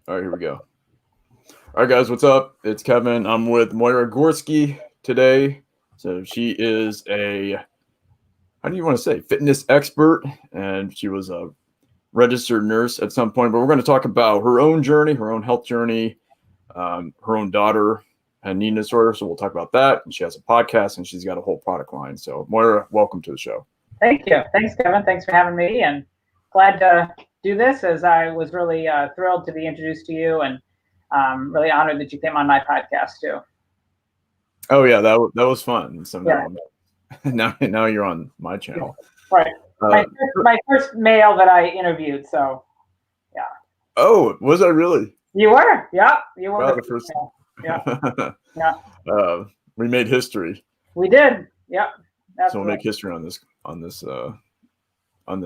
All right, here we go. All right, guys, what's up? It's Kevin. I'm with Moyra Gorski today. So she is a, how do you want to say, fitness expert, and she was a registered nurse at some point. But we're going to talk about her own journey, her own health journey. Her own daughter had an eating disorder, so we'll talk about that. And she has a podcast, and she's got a whole product line. So Moyra, welcome to the show. Thank you. Thanks, Kevin. Thanks for having me, and glad to do this, as I was really thrilled to be introduced to you, and really honored that you came on my podcast too. Oh yeah, that was fun. So yeah. now you're on my channel. Right. My first male that I interviewed. So yeah. Oh, was I really? You were. Yeah, you were. Wow, the first. Yeah. Yeah. We made history. We did. Yeah. So we'll make history on this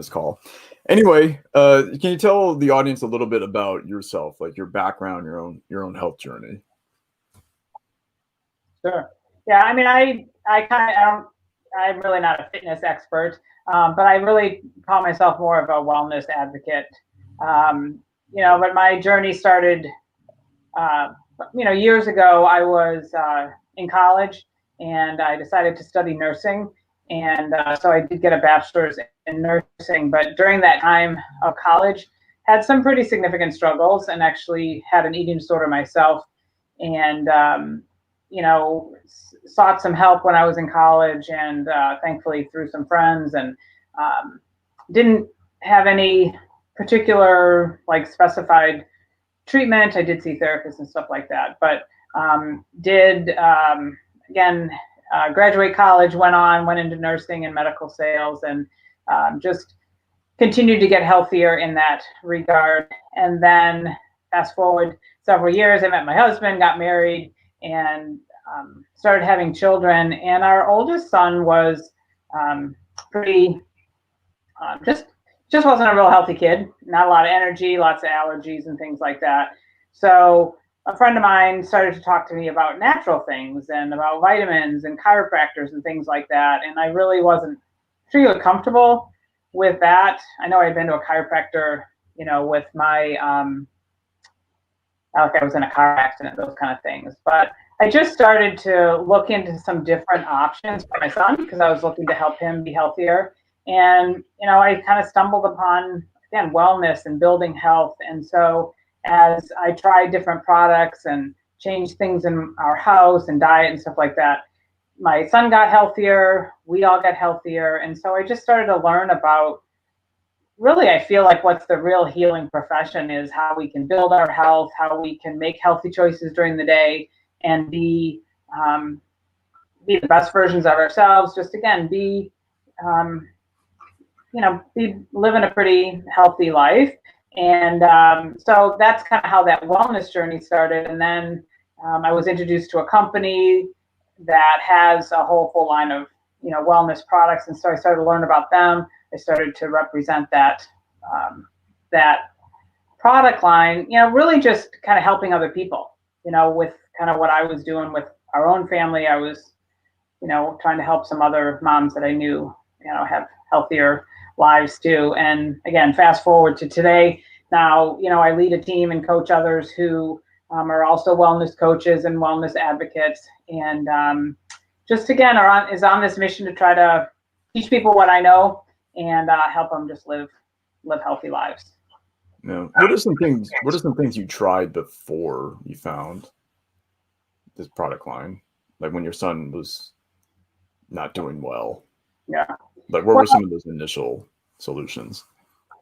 call. Anyway, can you tell the audience a little bit about yourself, like your background, your own health journey? Sure. Yeah. I mean, I'm really not a fitness expert, but I really call myself more of a wellness advocate. But my journey started, years ago. I was in college, and I decided to study nursing. And so I did get a bachelor's in nursing, but during that time of college, had some pretty significant struggles, and actually had an eating disorder myself. And, sought some help when I was in college, and thankfully through some friends, and didn't have any particular specified treatment. I did see therapists and stuff like that, but graduate college, went into nursing and medical sales, and just continued to get healthier in that regard. And then fast forward several years, I met my husband, got married, and started having children. And our oldest son was pretty just wasn't a real healthy kid. Not a lot of energy, lots of allergies and things like that. So a friend of mine started to talk to me about natural things and about vitamins and chiropractors and things like that. And I really wasn't really comfortable with that. I know I'd been to a chiropractor, with my, I was in a car accident, those kind of things. But I just started to look into some different options for my son, because I was looking to help him be healthier. And, I kind of stumbled upon, again, wellness and building health. And so as I tried different products and changed things in our house and diet and stuff like that, my son got healthier, we all got healthier. And so I just started to learn about, really, I feel like what's the real healing profession is how we can build our health, how we can make healthy choices during the day, and be the best versions of ourselves. Just again, living a pretty healthy life. And so that's kind of how that wellness journey started. And then I was introduced to a company that has a whole full line of, wellness products. And so I started to learn about them. I started to represent that product line, really just kind of helping other people, with kind of what I was doing with our own family. I was, trying to help some other moms that I knew, have healthier lives too. And again, fast forward to today. Now, I lead a team and coach others who are also wellness coaches and wellness advocates. And just again, is on this mission to try to teach people what I know and help them just live healthy lives. Yeah. What are some things you tried before you found this product line? Like when your son was not doing well? Yeah. Like what were some of those initial solutions?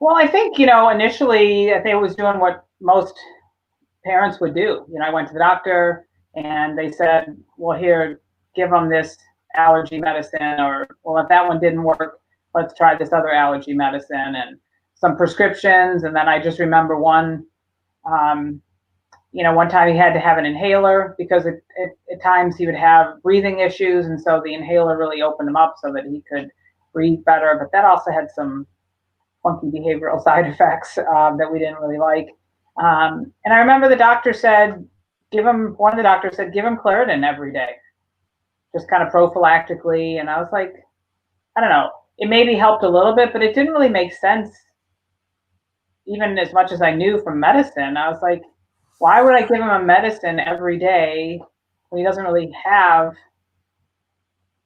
Well, I think, initially I think I was doing what most parents would do. I went to the doctor and they said, well, here, give them this allergy medicine, or, well, if that one didn't work, let's try this other allergy medicine, and some prescriptions. And then I just remember one time he had to have an inhaler because at times he would have breathing issues. And so the inhaler really opened him up so that he could breathe better. But that also had some funky behavioral side effects that we didn't really like. And I remember one of the doctors said, give him Claritin every day, just kind of prophylactically. And I was like, I don't know, it maybe helped a little bit, but it didn't really make sense. Even as much as I knew from medicine, I was like, why would I give him a medicine every day when he doesn't really have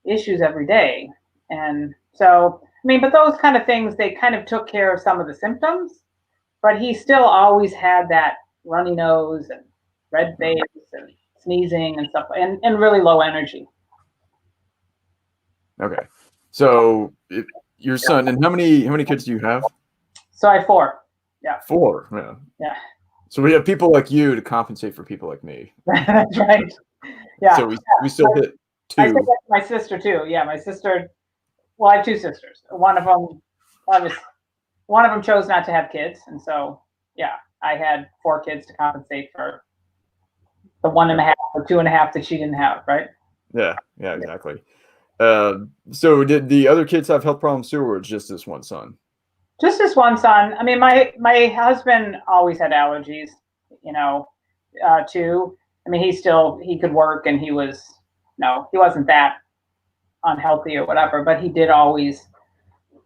issues every day? And so, I mean, but those kind of things, they kind of took care of some of the symptoms, but he still always had that runny nose and red face and sneezing and stuff, and really low energy. Okay. So your son, and how many kids do you have? So I have 4. Yeah. 4. Yeah. Yeah. So we have people like you to compensate for people like me. That's right. Yeah. So we still hit 2. I think that's my sister too. Yeah, my sister. Well, I have 2 sisters. One of them chose not to have kids, and so yeah, I had 4 kids to compensate for the 1.5 or 2.5 that she didn't have. Right. Yeah. Yeah. Exactly. So did the other kids have health problems too, or just this one son? Just this one son. I mean, my husband always had allergies, too. I mean, he could work, and he wasn't that unhealthy or whatever, but he did always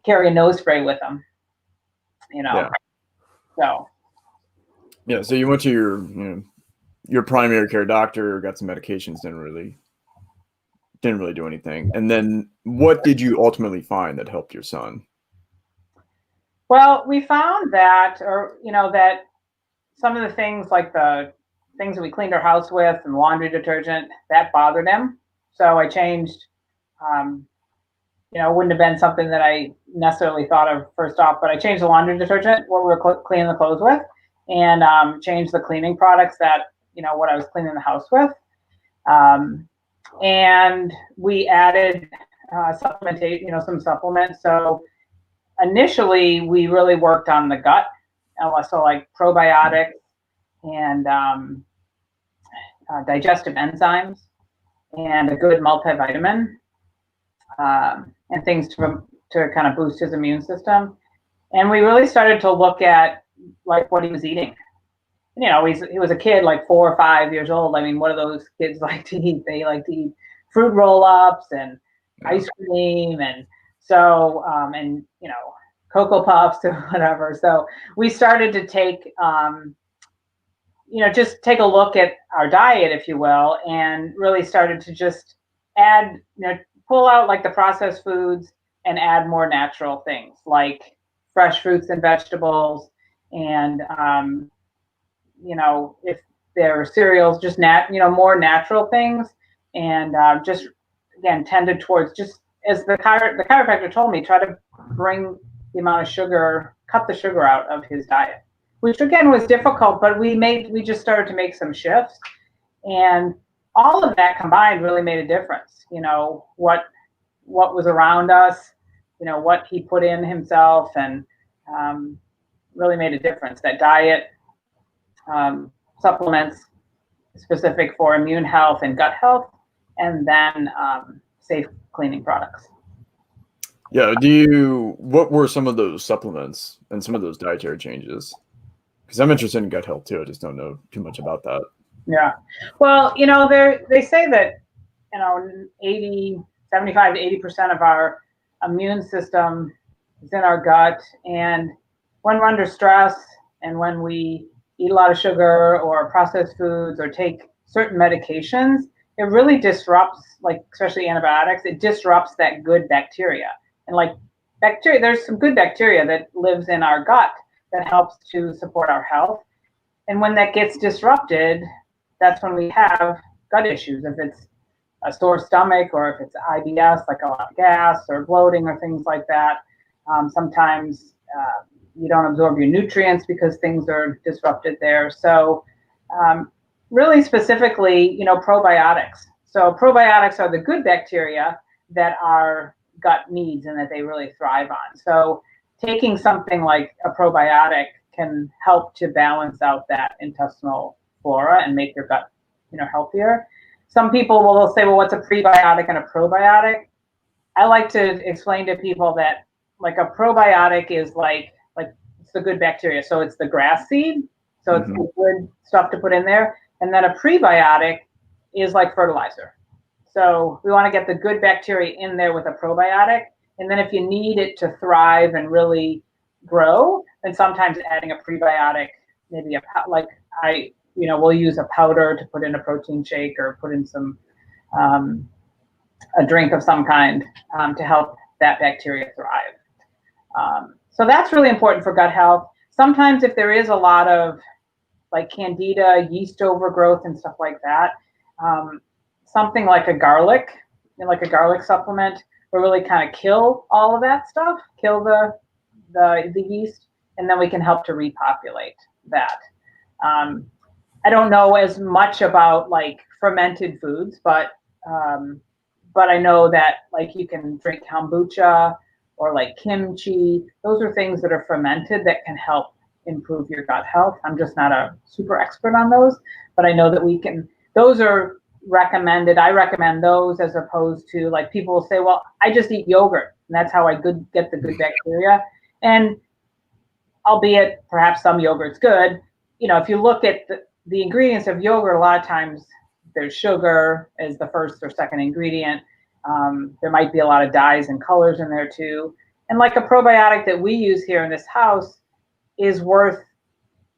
carry a nose spray with him, Yeah. So. Yeah. So you went to your primary care doctor, got some medications, didn't really do anything. And then what did you ultimately find that helped your son? Well, we found that, that some of the things, like the things that we cleaned our house with and laundry detergent, that bothered him. So I changed, it wouldn't have been something that I necessarily thought of first off, but I changed the laundry detergent, what we were cleaning the clothes with, and changed the cleaning products that, what I was cleaning the house with. And we added some supplements. So initially, we really worked on the gut, so like probiotics and digestive enzymes and a good multivitamin and things to kind of boost his immune system. And we really started to look at like what he was eating. He was a kid, like 4 or 5 years old. I mean, what do those kids like to eat? They like to eat fruit roll-ups and ice cream, and so Cocoa Puffs or whatever. So we started to take just take a look at our diet, if you will, and really started to just add, pull out like the processed foods and add more natural things like fresh fruits and vegetables, and if there are cereals, just more natural things, and just again tended towards, just as the chiropractor told me, try to bring the amount of sugar, cut the sugar out of his diet, which again was difficult, but we just started to make some shifts, and all of that combined really made a difference. What was around us, what he put in himself, and really made a difference. That diet, supplements specific for immune health and gut health, and then safe cleaning products. Yeah. What were some of those supplements and some of those dietary changes? Because I'm interested in gut health too. I just don't know too much about that. Yeah. Well, they say that, 75 to 80% of our immune system is in our gut. And when we're under stress and when we eat a lot of sugar or processed foods or take certain medications, it really disrupts, like especially antibiotics, it disrupts that good bacteria. And like bacteria, there's some good bacteria that lives in our gut that helps to support our health. And when that gets disrupted, that's when we have gut issues. If it's a sore stomach, or if it's IBS, like a lot of gas or bloating or things like that. Sometimes you don't absorb your nutrients because things are disrupted there. So really specifically, probiotics. So probiotics are the good bacteria that our gut needs and that they really thrive on. So taking something like a probiotic can help to balance out that intestinal flora and make your gut, healthier. Some people will say, well, what's a prebiotic and a probiotic? I like to explain to people that like a probiotic is like it's the good bacteria. So it's the grass seed. So it's the good stuff to put in there. And then a prebiotic is like fertilizer. So we want to get the good bacteria in there with a probiotic. And then if you need it to thrive and really grow, then sometimes adding a prebiotic, maybe we'll use a powder to put in a protein shake or put in some a drink of some kind to help that bacteria thrive. So that's really important for gut health. Sometimes if there is a lot of like candida, yeast overgrowth and stuff like that, something like a garlic supplement will really kind of kill all of that stuff, kill the yeast, and then we can help to repopulate that. I don't know as much about like fermented foods, but I know that like you can drink kombucha or like kimchi. Those are things that are fermented that can help improve your gut health. I'm just not a super expert on those, but I know that we can. Those are recommended. I recommend those as opposed to like people will say, well, I just eat yogurt and that's how I get the good bacteria. And albeit perhaps some yogurt's good, if you look at the ingredients of yogurt, a lot of times there's sugar as the first or second ingredient. There might be a lot of dyes and colors in there too. And like a probiotic that we use here in this house is worth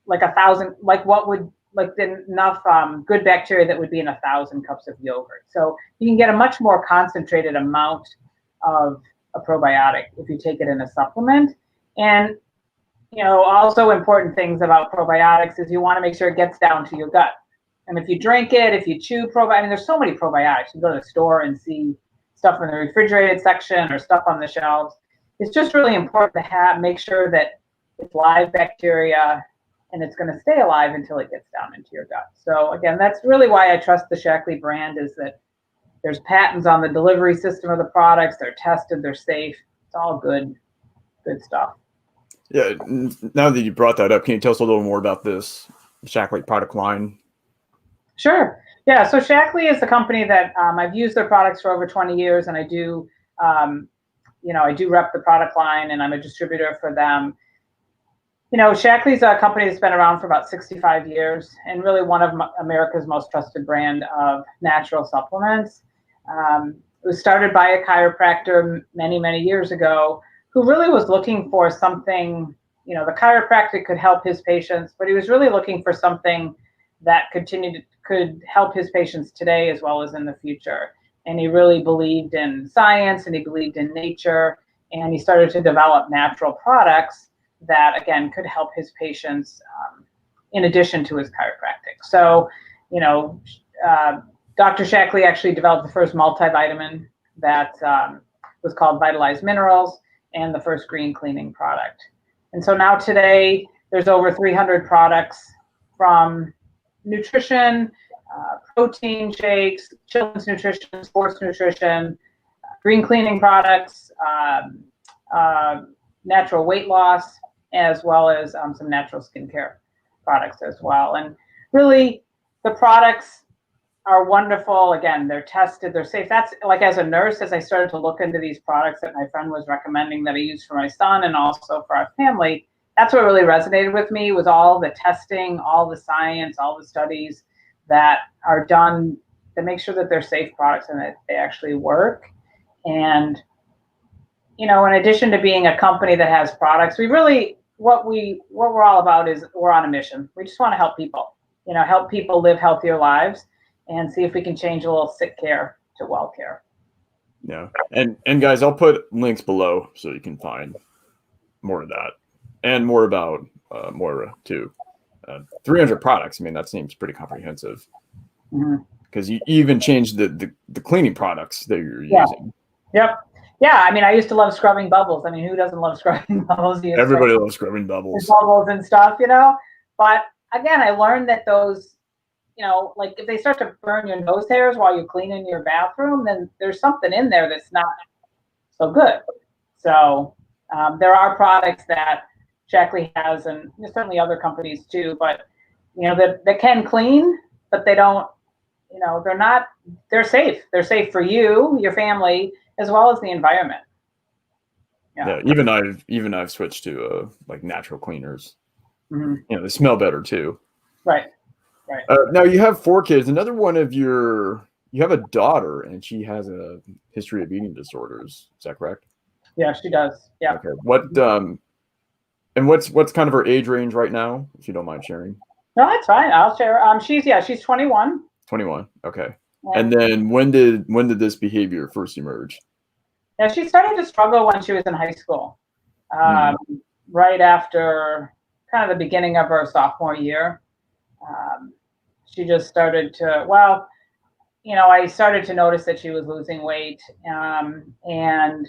like 1,000, like what would like enough good bacteria that would be in 1,000 cups of yogurt. So you can get a much more concentrated amount of a probiotic if you take it in a supplement. And also important things about probiotics is you want to make sure it gets down to your gut. And if you drink it, if you chew probiotics, there's so many probiotics. You go to the store and see stuff in the refrigerated section or stuff on the shelves. It's just really important to make sure that it's live bacteria and it's going to stay alive until it gets down into your gut. So again, that's really why I trust the Shaklee brand, is that there's patents on the delivery system of the products. They're tested, they're safe. It's all good stuff. Yeah. Now that you brought that up, can you tell us a little more about this Shaklee product line? Sure. Yeah. So Shaklee is the company that I've used their products for over 20 years, and I do, I do rep the product line, and I'm a distributor for them. Shaklee's a company that's been around for about 65 years, and really one of America's most trusted brand of natural supplements. It was started by a chiropractor many, many years ago, who really was looking for something. The chiropractic could help his patients, but he was really looking for something that could help his patients today as well as in the future. And he really believed in science, and he believed in nature, and he started to develop natural products that, again, could help his patients in addition to his chiropractic. So, Dr. Shaklee actually developed the first multivitamin that was called Vitalized Minerals, and the first green cleaning product. And so now today, there's over 300 products, from nutrition, protein shakes, children's nutrition, sports nutrition, green cleaning products, natural weight loss, as well as some natural skincare products as well. And really, the products are wonderful. Again, they're tested, they're safe. That's like, as a nurse, as I started to look into these products that my friend was recommending that I use for my son and also for our family, that's what really resonated with me, was all the testing, all the science, all the studies that are done to make sure that they're safe products and that they actually work. And in addition to being a company that has products, we really, what we're all about is we're on a mission. We just want to help people, help people live healthier lives, and see if we can change a little sick care to well care. Yeah. And guys, I'll put links below so you can find more of that and more about Moyra too. 300 products. I mean, that seems pretty comprehensive, because you even changed the cleaning products that you're using. Yep. Yeah. I mean, I used to love scrubbing bubbles. I mean, who doesn't love scrubbing bubbles? Everybody loves scrubbing bubbles. Bubbles and stuff, But again, I learned that those, like if they start to burn your nose hairs while you're cleaning your bathroom, then there's something in there that's not so good. So there are products that Shaklee has, and certainly other companies too, but that can clean, but they don't, they're safe. They're safe for you, your family, as well as the environment. Yeah. Even I've switched to like natural cleaners. They smell better too. Right. Now you have 4 kids. Another one of you have a daughter, and she has a history of eating disorders. Is that correct? Yeah, she does. Yeah. Okay. What's kind of her age range right now, if you don't mind sharing? No, that's fine. I'll share. She's 21. 21. Okay. Yeah. And then when did this behavior first emerge? Yeah, she started to struggle when she was in high school, right after kind of the beginning of her sophomore year. She just started to, well, I started to notice that she was losing weight, and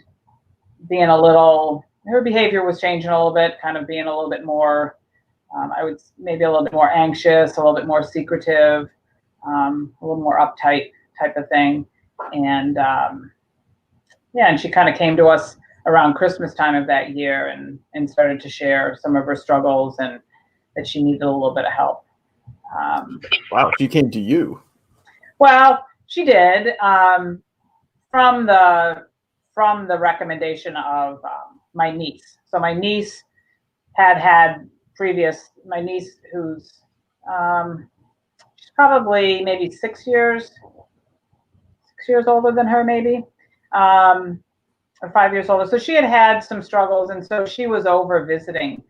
being her behavior was changing a little bit, kind of being a little bit more, I would maybe a little bit more anxious, a little bit more secretive, a little more uptight type of thing. And and she kind of came to us around Christmas time of that year and started to share some of her struggles and that she needed a little bit of help. Wow, she came to you. Well, she did, from the recommendation of my niece. So my niece my niece who's she's probably maybe 6 years older than her, maybe, or 5 years older. So she had some struggles, and so she was over visiting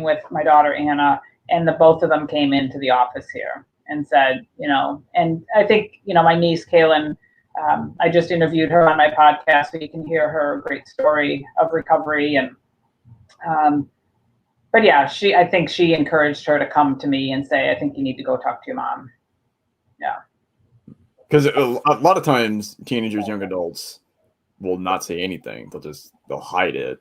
with my daughter Anna, and the both of them came into the office here and said, and I think, my niece Kaylin, I just interviewed her on my podcast, so you can hear her great story of recovery. And but yeah, I think she encouraged her to come to me and say, I think you need to go talk to your mom. Yeah. Because a lot of times teenagers, young adults will not say anything. They'll hide it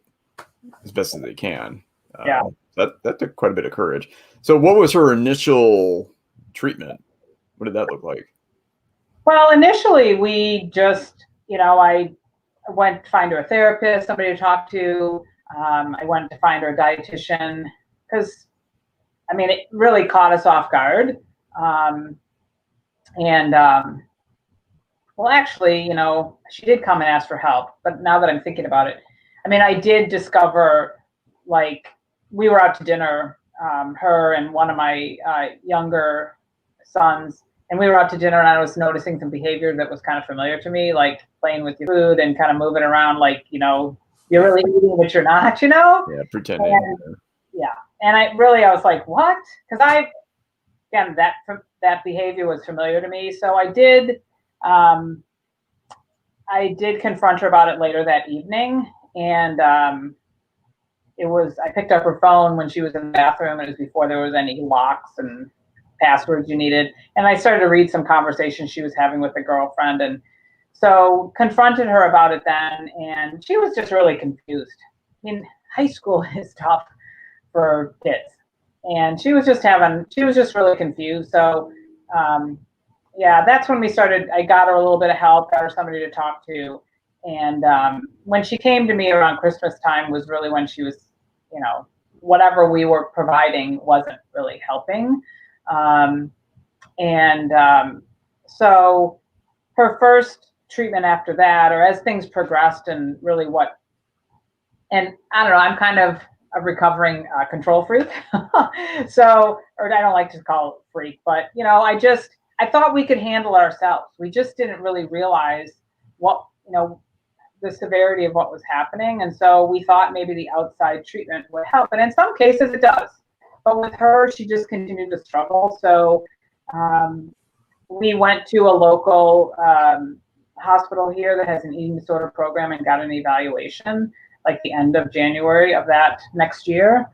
as best as they can. Yeah. That took quite a bit of courage. So what was her initial treatment? What did that look like? Well, initially we just, I went to find her a therapist, somebody to talk to. I went to find her a dietitian because, it really caught us off guard. Well, actually, she did come and ask for help. But now that I'm thinking about it, I did discover, like, we were out to dinner, her and one of my younger sons, and we were out to dinner, and I was noticing some behavior that was kind of familiar to me, like playing with your food and kind of moving around, like, you're really eating, but you're not, Yeah, pretending. And I was like, what? Because that behavior was familiar to me. So I did confront her about it later that evening, and I picked up her phone when she was in the bathroom. It was before there was any locks and passwords you needed. And I started to read some conversations she was having with a girlfriend, and so confronted her about it then, and she was just really confused. High school is tough for kids, and she was just really confused. So that's when we started. I got her a little bit of help, got her somebody to talk to, and when she came to me around Christmas time was really when she was, whatever we were providing wasn't really helping. So her first treatment after that, or as things progressed, and really and I don't know, I'm kind of a recovering control freak. So, or I don't like to call it freak, but I thought we could handle it ourselves. We just didn't really realize what, the severity of what was happening. And so we thought maybe the outside treatment would help. And in some cases it does. But with her, she just continued to struggle. So we went to a local hospital here that has an eating disorder program and got an evaluation like the end of January of that next year.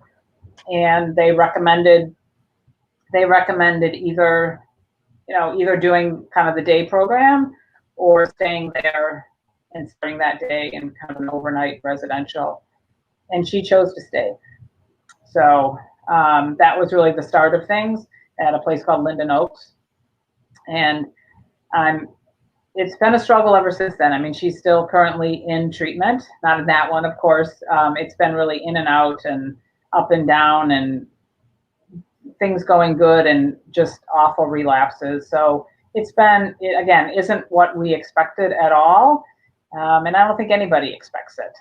And they recommended either doing kind of the day program or staying there and starting that day in kind of an overnight residential. And she chose to stay. So that was really the start of things at a place called Linden Oaks. And it's been a struggle ever since then. She's still currently in treatment, not in that one, of course. It's been really in and out and up and down, and things going good and just awful relapses. So it isn't what we expected at all. And I don't think anybody expects it.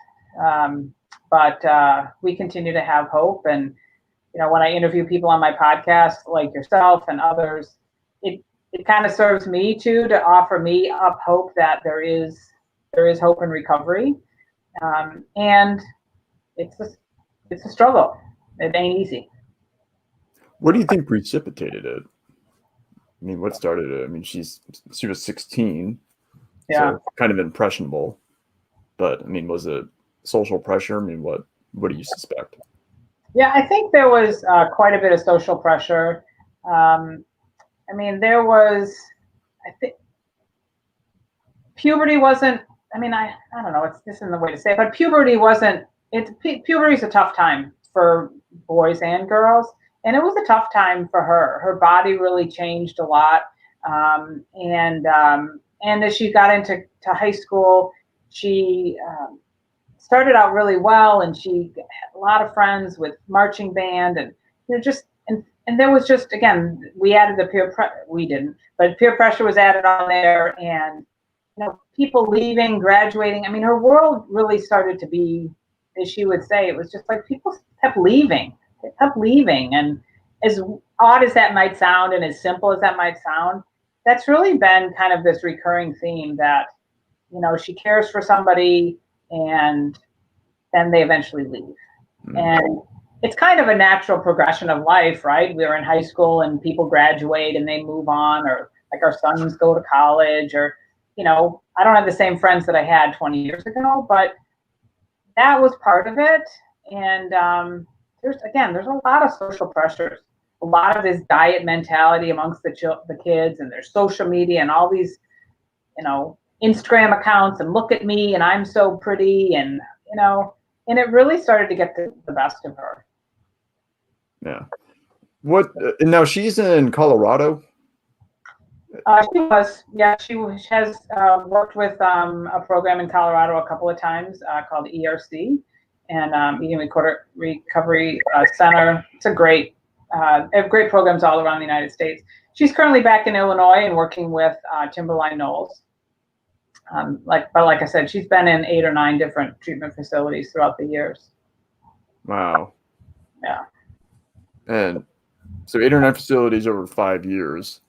But we continue to have hope. And, when I interview people on my podcast, like yourself and others, it kind of serves me too, to offer me up hope that there is hope in recovery. And it's a struggle. It ain't easy. What do you think precipitated it? I mean, what started it? I mean, she was 16, Yeah. so kind of impressionable. But I mean, was it social pressure? I mean, what do you suspect? Yeah, I think there was quite a bit of social pressure. I mean, there was, I think, puberty wasn't, I mean, I don't know, this isn't the way to say it, but puberty wasn't, puberty's a tough time for boys and girls. And it was a tough time for her. Her body really changed a lot. And as she got into high school, she started out really well, and she had a lot of friends with marching band, and just and there was just, again, we added the we didn't, but peer pressure was added on there, and people leaving, graduating. I mean, her world really started to be, as she would say, it was just like people kept leaving. They kept leaving, and as odd as that might sound, and as simple as that might sound, that's really been kind of this recurring theme that she cares for somebody, and then they eventually leave. And it's kind of a natural progression of life, right? We're in high school and people graduate and they move on, or like our sons go to college, or I don't have the same friends that I had 20 years ago, but that was part of it. And there's a lot of social pressures, a lot of this diet mentality amongst the kids, and there's social media and all these Instagram accounts, and look at me and I'm so pretty, and and it really started to get the best of her. Yeah. And now she's in Colorado? She was, yeah. She has worked with a program in Colorado a couple of times called ERC, and Eating Recovery Center. It's a great, they have great programs all around the United States. She's currently back in Illinois and working with Timberline Knolls. But like I said, she's been in 8 or 9 different treatment facilities throughout the years. Wow. Yeah. And so 8 or 9 facilities over 5 years.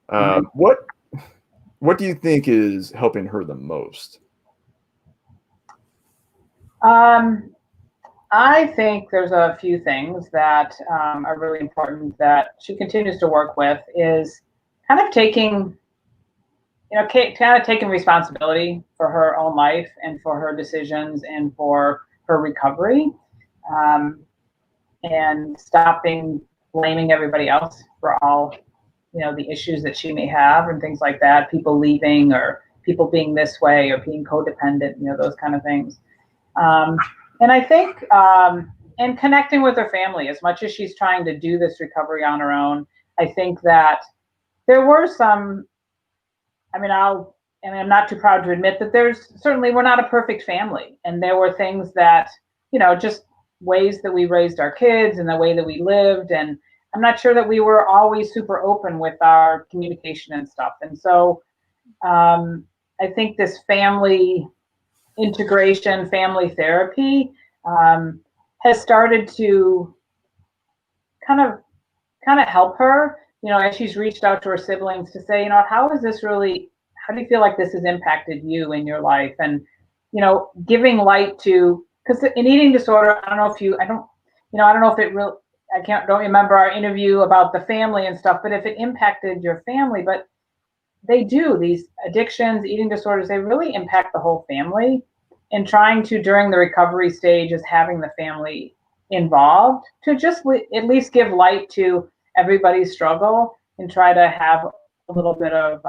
What do you think is helping her the most? I think there's a few things that are really important that she continues to work with, is kind of taking responsibility for her own life and for her decisions and for her recovery, and stopping blaming everybody else for all the issues that she may have and things like that, people leaving or people being this way or being codependent, those kind of things. And I think and connecting with her family, as much as she's trying to do this recovery on her own, I think that there were some, I'm not too proud to admit that we're not a perfect family. And there were things that, just ways that we raised our kids and the way that we lived. And I'm not sure that we were always super open with our communication and stuff. And so I think this family integration, family therapy has started to kind of help her, as she's reached out to her siblings to say, how do you feel like this has impacted you in your life? And, giving light to, because an eating disorder, I don't know if it really, don't remember our interview about the family and stuff, but if it impacted your family, but they do, these addictions, eating disorders, they really impact the whole family. And trying to, during the recovery stage, is having the family involved to just at least give light to everybody's struggle and try to have a little bit of,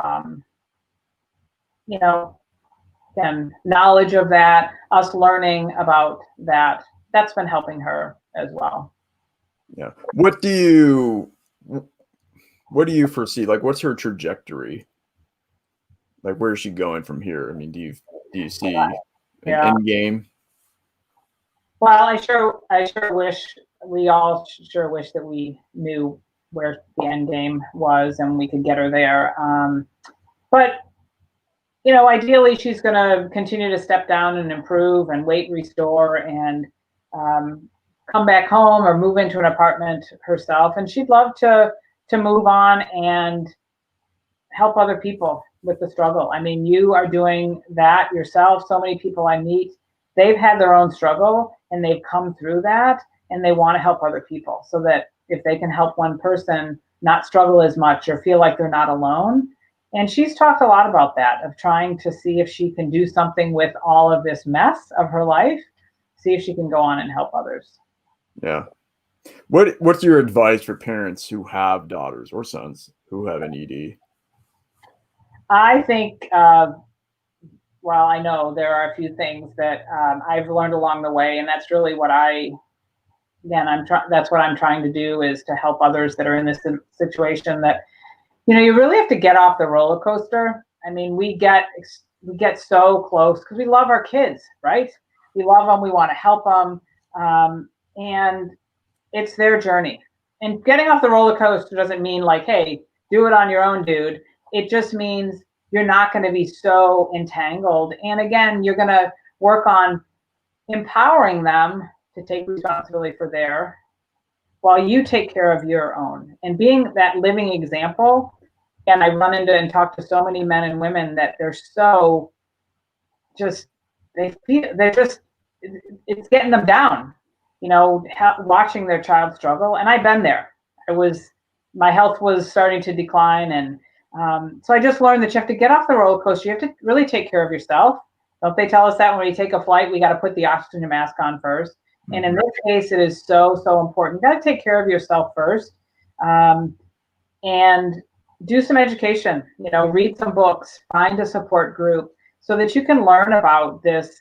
knowledge of that, us learning about that. That's been helping her as well. Yeah. What do you foresee? Like, what's her trajectory? Like, where is she going from here? I mean, do you see an end game? Well, we all sure wish that we knew where the end game was and we could get her there. But ideally, she's going to continue to step down and improve and weight restore and come back home or move into an apartment herself. And she'd love to move on and help other people with the struggle. I mean, you are doing that yourself. So many people I meet, they've had their own struggle and they've come through that, and they want to help other people so that, if they can help one person not struggle as much or feel like they're not alone. And she's talked a lot about that, of trying to see if she can do something with all of this mess of her life, see if she can go on and help others. Yeah. What's your advice for parents who have daughters or sons who have an ED? I think, well, I know there are a few things that I've learned along the way, and that's really what that's what I'm trying to do, is to help others that are in this situation that, you really have to get off the roller coaster. I mean, we get so close because we love our kids, right? We love them. We want to help them. And it's their journey. And getting off the roller coaster doesn't mean like, hey, do it on your own, dude. It just means you're not going to be so entangled. And again, you're going to work on empowering them to take responsibility for their, while you take care of your own, and being that living example. And I run into and talk to so many men and women that they're so just, it's getting them down, watching their child struggle. And I've been there. My health was starting to decline. And so I just learned that you have to get off the roller coaster. You have to really take care of yourself. Don't they tell us that when we take a flight, we got to put the oxygen mask on first? And in this case, it is so, so important. You got to take care of yourself first, and do some education, read some books, find a support group so that you can learn about this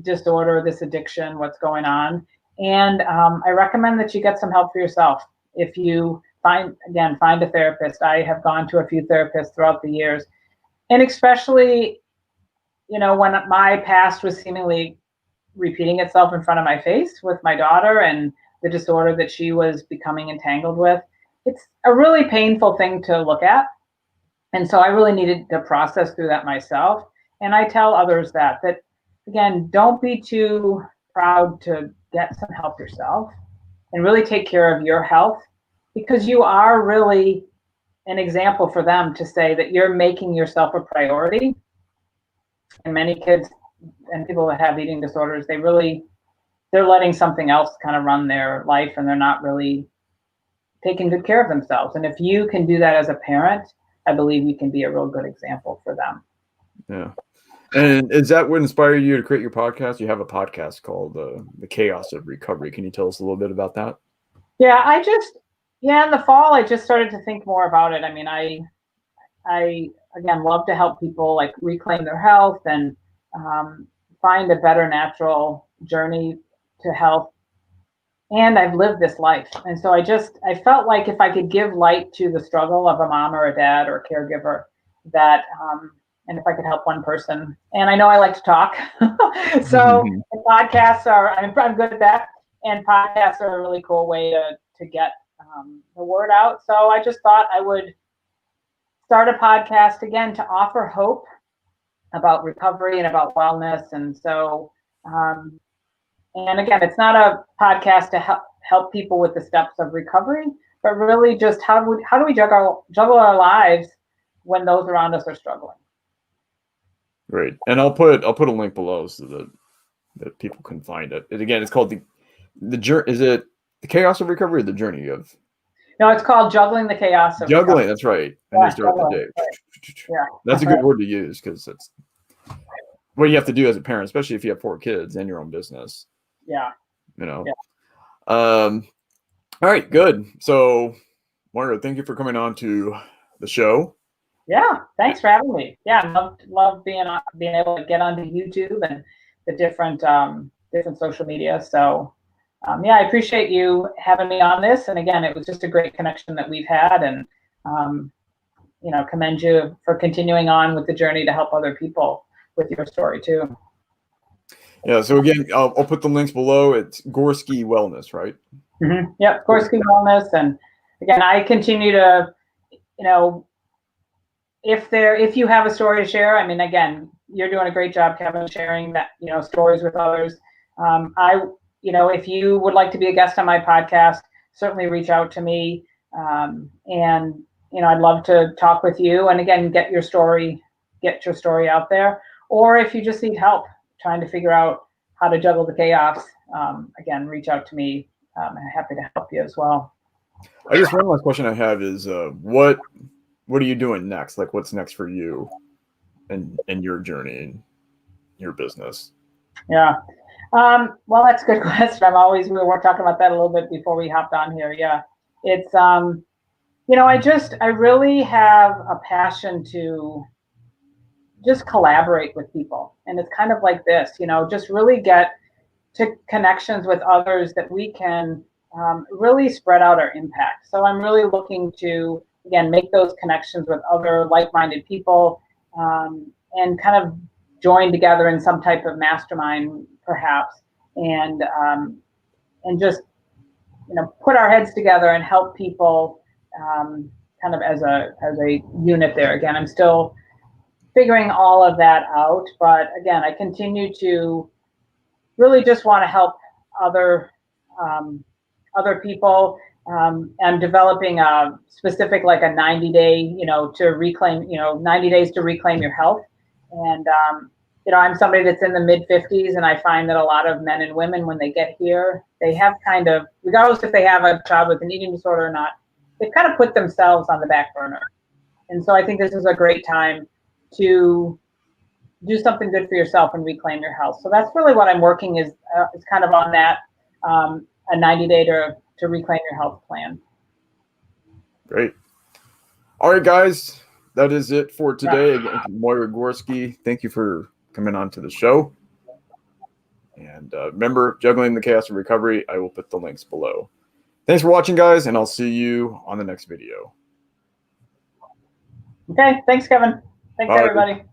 disorder, this addiction, what's going on. And I recommend that you get some help for yourself. If you find a therapist. I have gone to a few therapists throughout the years. And especially, when my past was seemingly repeating itself in front of my face with my daughter and the disorder that she was becoming entangled with, it's a really painful thing to look at. And so I really needed to process through that myself. And I tell others that again, don't be too proud to get some help yourself and really take care of your health, because you are really an example for them to say that you're making yourself a priority. And many kids and people that have eating disorders, they're letting something else kind of run their life, and they're not really taking good care of themselves. And if you can do that as a parent, I believe you can be a real good example for them. Yeah. And is that what inspired you to create your podcast? You have a podcast called The Chaos of Recovery. Can you tell us a little bit about that? Yeah, in the fall, I just started to think more about it. I mean, I again, love to help people like reclaim their health and find a better natural journey to health. And I've lived this life. And so I felt like if I could give light to the struggle of a mom or a dad or a caregiver, that, and if I could help one person, and I know I like to talk. So podcasts I'm good at that. And podcasts are a really cool way to get the word out. So I just thought I would start a podcast again to offer hope about recovery and about wellness. And so, and again, it's not a podcast to help people with the steps of recovery, but really just how do we juggle our lives when those around us are struggling. Great. And I'll put a link below so that people can find it. And again, it's called the journey. Is it The Chaos of Recovery or The Journey of? No, it's called Juggling the Chaos of Juggling. Recovery. That's right. And they start the day. Right. Yeah. That's a good word to use, because that's what you have to do as a parent, especially if you have 4 kids and your own business. Yeah. Yeah. All right, good. So, Moyra, thank you for coming on to the show. Yeah, thanks for having me. Yeah, love being able to get onto YouTube and the different social media. So, I appreciate you having me on this. And again, it was just a great connection that we've had, and commend you for continuing on with the journey to help other people with your story too. Yeah. So again, I'll put the links below. It's Gorski Wellness, right? Mm-hmm. Yep, Gorski Wellness. And again, I continue to, if you have a story to share, I mean, again, you're doing a great job, Kevin, sharing that, stories with others. If you would like to be a guest on my podcast, certainly reach out to me. And I'd love to talk with you, and again, get your story out there. Or if you just need help trying to figure out how to juggle the chaos, again, reach out to me. I'm happy to help you as well. I guess one last question I have is, what are you doing next? Like, what's next for you and your journey and your business? Yeah. Well, that's a good question. We were talking about that a little bit before we hopped on here. Yeah. It's, I really have a passion to just collaborate with people. And it's kind of like this, just really get to connections with others that we can really spread out our impact. So I'm really looking to, again, make those connections with other like-minded people, and kind of join together in some type of mastermind, perhaps, and just put our heads together and help people, kind of as a unit there. Again, I'm still figuring all of that out, but again, I continue to really just want to help other people. I'm developing a specific, like a 90-day, to reclaim, 90 days to reclaim your health. And I'm somebody that's in the mid 50s, and I find that a lot of men and women, when they get here, they have kind of, regardless if they have a child with an eating disorder or not, they've kind of put themselves on the back burner. And so I think this is a great time to do something good for yourself and reclaim your health. So that's really what I'm working is kind of on that, a 90-day to reclaim your health plan. Great. All right, guys, that is it for today. Again, Moyra Gorski, thank you for coming on to the show. And remember, Juggling the Chaos of Recovery. I will put the links below. Thanks for watching, guys, and I'll see you on the next video. Okay, thanks, Kevin. Thanks, everybody.